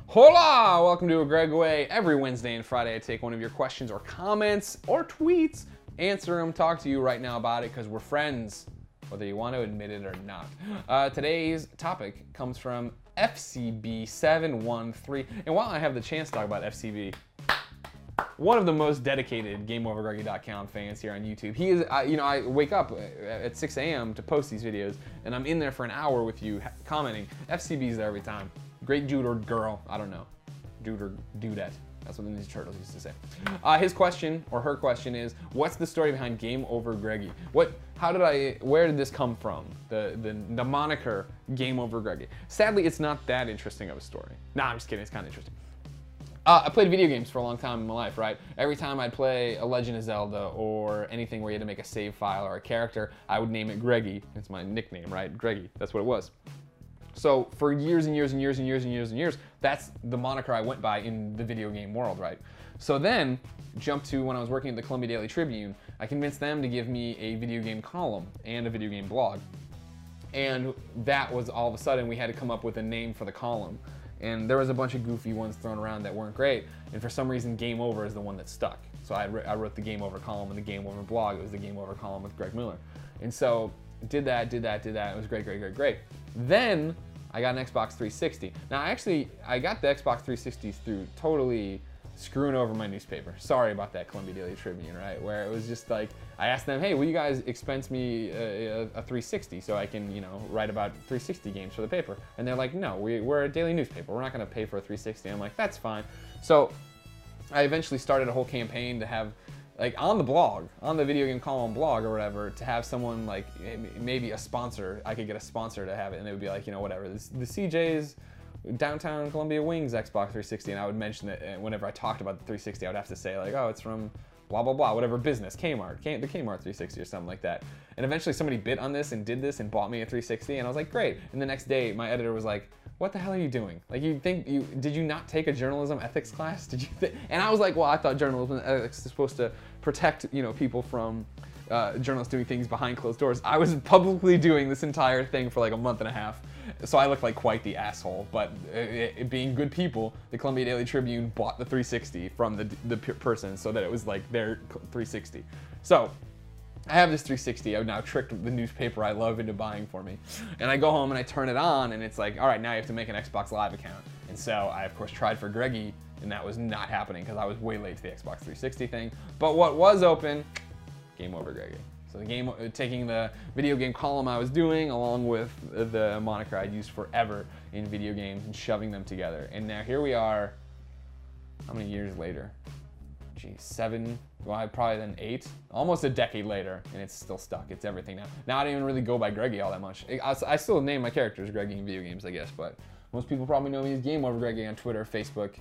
Hola! Welcome to a Gregway. Every Wednesday and Friday I take one of your questions or comments or tweets, answer them, talk to you right now about it because we're friends, whether you want to admit it or not. Today's topic comes from FCB713. And while I have the chance to talk about FCB, one of the most dedicated GameOverGreggy.com fans here on YouTube. He is, I wake up at 6 a.m. to post these videos, and I'm in there for an hour with you commenting. FCB's there every time. Great dude or girl, I don't know. Dude or dudette. That's what the Ninja Turtles used to say. His question, or her question is, what's the story behind Game Over Greggy? Where did this come from? The moniker Game Over Greggy. Sadly, it's not that interesting of a story. Nah, I'm just kidding, it's kind of interesting. I played video games for a long time in my life, right? Every time I'd play a Legend of Zelda or anything where you had to make a save file or a character, I would name it Greggy. It's my nickname, right? Greggy, that's what it was. So for years and years and years and years and years and years, that's the moniker I went by in the video game world, right? So then, jump to when I was working at the Columbia Daily Tribune, I convinced them to give me a video game column and a video game blog. And that was all of a sudden, we had to come up with a name for the column. And there was a bunch of goofy ones thrown around that weren't great. And for some reason, Game Over is the one that stuck. So I wrote the Game Over column and the Game Over blog. It was the Game Over column with Greg Miller. And so did that. It was great. Then I got an Xbox 360. Now I got the Xbox 360 through totally screwing over my newspaper. Sorry about that, Columbia Daily Tribune, right? Where it was just like, I asked them, hey, will you guys expense me a 360 so I can, write about 360 games for the paper? And they're like, no, we're a daily newspaper. We're not gonna pay for a 360. I'm like, that's fine. So I eventually started a whole campaign to have, like, on the blog, on the video game column blog or whatever, to have someone like, maybe a sponsor, I could get a sponsor to have it, and they would be like, whatever, the CJ's Downtown Columbia Wings Xbox 360, and I would mention it whenever I talked about the 360, I would have to say like, oh, it's from blah, blah, blah, whatever business, Kmart, the Kmart 360 or something like that. And eventually somebody bid on this and did this and bought me a 360, and I was like, great. And the next day, my editor was like, what the hell are you doing? Like, did you not take a journalism ethics class? Did you and I was like, well, I thought journalism ethics is supposed to protect, people from journalists doing things behind closed doors. I was publicly doing this entire thing for like a month and a half. So I looked like quite the asshole, but it being good people, the Columbia Daily Tribune bought the 360 from the person so that it was like their 360. So I have this 360. I've now tricked the newspaper I love into buying for me. And I go home and I turn it on and it's like, all right, now you have to make an Xbox Live account. And so I, of course, tried for Greggy, and that was not happening because I was way late to the Xbox 360 thing. But what was open, Game Over Greggy. So taking the video game column I was doing along with the moniker I'd used forever in video games and shoving them together. And now here we are, how many years later? Geez, 7, well, probably then 8, almost a decade later, and it's still stuck. It's everything now. Now I don't even really go by Greggy all that much. I still name my characters Greggy in video games, I guess, but most people probably know me as Game Over Greggy on Twitter, Facebook,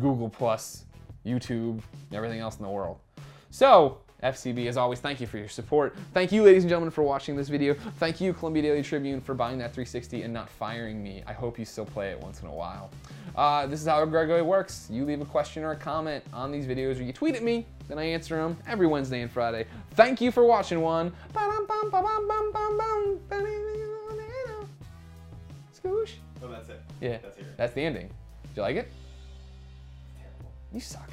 Google+, YouTube, everything else in the world. So, FCB, as always, thank you for your support. Thank you, ladies and gentlemen, for watching this video. Thank you, Columbia Daily Tribune, for buying that 360 and not firing me. I hope you still play it once in a while. This is how Gregway works. You leave a question or a comment on these videos, or you tweet at me, then I answer them every Wednesday and Friday. Thank you for watching one. Scoosh. Oh, that's it. Yeah, That's here. that's the ending. Did you like it? Terrible. You suck.